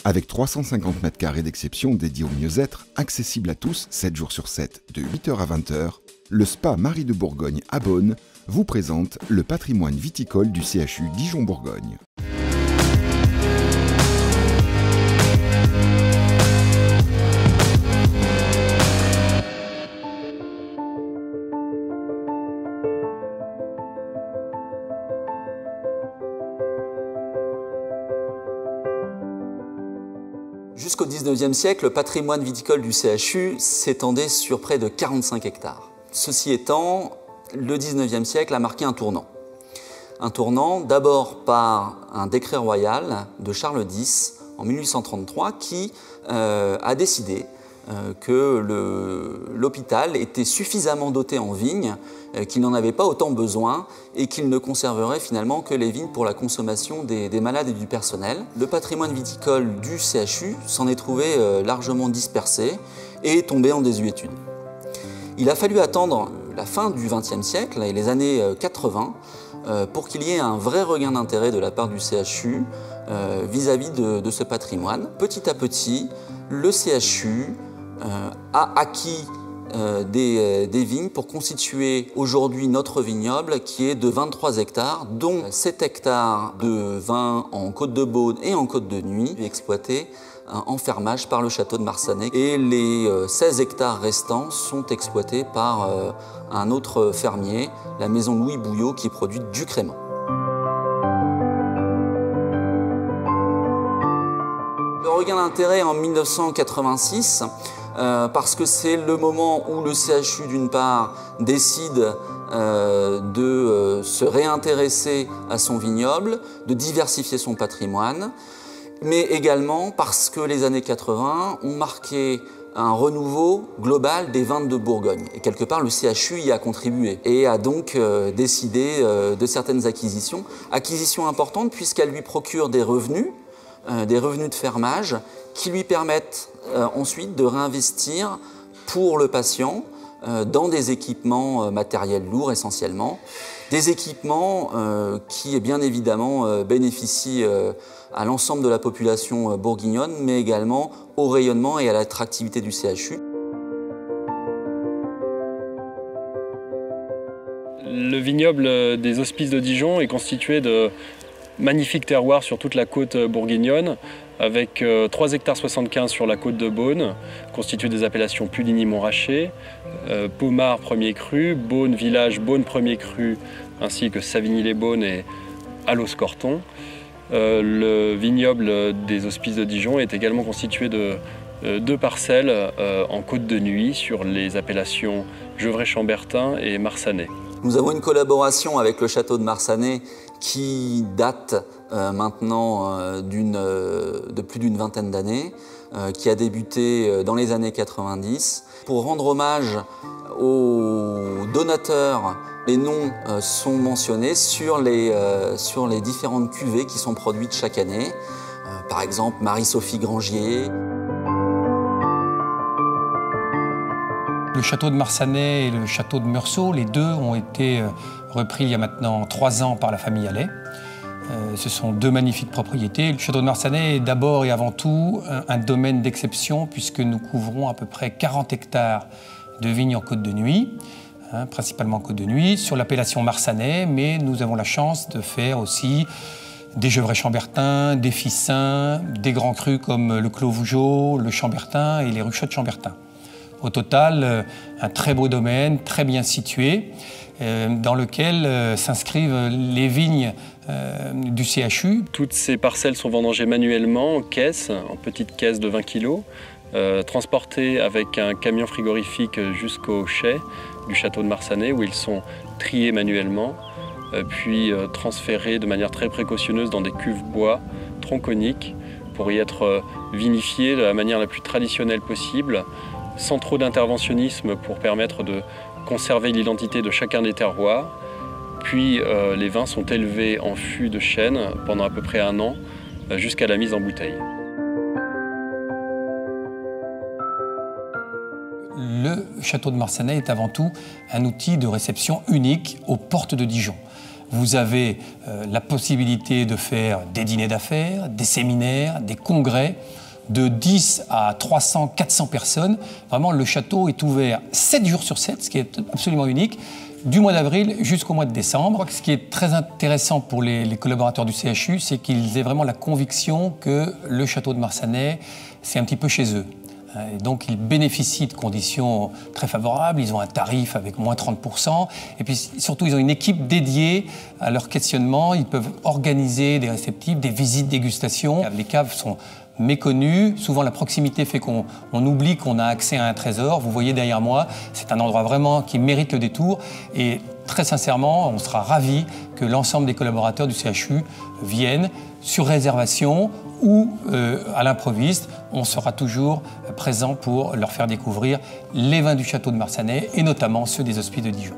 Avec 350 mètres carrés d'exception dédiés au mieux-être, accessible à tous 7 jours sur 7, de 8h à 20h, le Spa Marie de Bourgogne à Beaune vous présente le patrimoine viticole du CHU Dijon-Bourgogne. Jusqu'au XIXe siècle, le patrimoine viticole du CHU s'étendait sur près de 45 hectares. Ceci étant, le XIXe siècle a marqué un tournant. Un tournant d'abord par un décret royal de Charles X en 1833 qui a décidé que l'hôpital était suffisamment doté en vignes, qu'il n'en avait pas autant besoin et qu'il ne conserverait finalement que les vignes pour la consommation des malades et du personnel. Le patrimoine viticole du CHU s'en est trouvé largement dispersé et tombé en désuétude. Il a fallu attendre la fin du XXe siècle et les années 80 pour qu'il y ait un vrai regain d'intérêt de la part du CHU vis-à-vis de ce patrimoine. Petit à petit, le CHU a acquis des vignes pour constituer aujourd'hui notre vignoble qui est de 23 hectares, dont 7 hectares de vin en Côte de Beaune et en Côte de Nuits, exploités en fermage par le château de Marsanais. Et les 16 hectares restants sont exploités par un autre fermier, la maison Louis Bouillot, qui produit du crément. Le regain d'intérêt en 1986, parce que c'est le moment où le CHU, d'une part, décide de se réintéresser à son vignoble, de diversifier son patrimoine, mais également parce que les années 80 ont marqué un renouveau global des vins de Bourgogne. Et quelque part, le CHU y a contribué et a donc décidé de certaines acquisitions. Acquisitions importantes puisqu'elles lui procurent des revenus de fermage qui lui permettent ensuite de réinvestir pour le patient dans des équipements matériels lourds essentiellement, des équipements qui bien évidemment bénéficient à l'ensemble de la population bourguignonne, mais également au rayonnement et à l'attractivité du CHU. Le vignoble des Hospices de Dijon est constitué de magnifiques terroirs sur toute la côte bourguignonne, avec 3 hectares 75 sur la côte de Beaune, constitués des appellations Puligny-Montrachet, Pommard premier cru, Beaune village, Beaune premier cru, ainsi que Savigny-les-Beaunes et Allos-Corton. Le vignoble des Hospices de Dijon est également constitué de 2 parcelles en Côte de Nuits sur les appellations Gevrey-Chambertin et Marsanais. Nous avons une collaboration avec le château de Marsanais qui date maintenant de plus d'une vingtaine d'années, qui a débuté dans les années 90. Pour rendre hommage aux donateurs, les noms sont mentionnés sur les différentes cuvées qui sont produites chaque année. Par exemple, Marie-Sophie Grangier. Le château de Marsanais et le château de Meursault, les deux ont été repris il y a maintenant 3 ans par la famille Allais. Ce sont 2 magnifiques propriétés. Le château de Marsanais est d'abord et avant tout un domaine d'exception puisque nous couvrons à peu près 40 hectares de vignes en Côte de Nuits, principalement en Côte de Nuits, sur l'appellation Marsanais, mais nous avons la chance de faire aussi des Gevrey-Chambertin, des Ficins, des grands crus comme le Clos Vougeot, le Chambertin et les Ruchots de Chambertin. Au total, un très beau domaine, très bien situé, dans lequel s'inscrivent les vignes du CHU. Toutes ces parcelles sont vendangées manuellement en caisse, en petites caisses de 20 kg, transportées avec un camion frigorifique jusqu'au chai du château de Marsanais où ils sont triés manuellement, puis transférés de manière très précautionneuse dans des cuves bois tronconiques pour y être vinifiés de la manière la plus traditionnelle possible, sans trop d'interventionnisme pour permettre de conserver l'identité de chacun des terroirs. Puis les vins sont élevés en fût de chêne pendant à peu près 1 an jusqu'à la mise en bouteille. Le château de Marsanais est avant tout un outil de réception unique aux portes de Dijon. Vous avez la possibilité de faire des dîners d'affaires, des séminaires, des congrès, de 10 à 300, 400 personnes. Vraiment, le château est ouvert 7 jours sur 7, ce qui est absolument unique, du mois d'avril jusqu'au mois de décembre. Ce qui est très intéressant pour les collaborateurs du CHU, c'est qu'ils aient vraiment la conviction que le château de Marsanais, c'est un petit peu chez eux. Et donc, ils bénéficient de conditions très favorables. Ils ont un tarif avec moins 30%. Et puis, surtout, ils ont une équipe dédiée à leur questionnement. Ils peuvent organiser des réceptifs, des visites, dégustation. Les caves sont méconnues. Souvent, la proximité fait qu'on oublie qu'on a accès à un trésor. Vous voyez derrière moi, c'est un endroit vraiment qui mérite le détour. Et très sincèrement, on sera ravis que l'ensemble des collaborateurs du CHU viennent sur réservation ou à l'improviste. On sera toujours présent pour leur faire découvrir les vins du château de Marsanais et notamment ceux des Hospices de Dijon.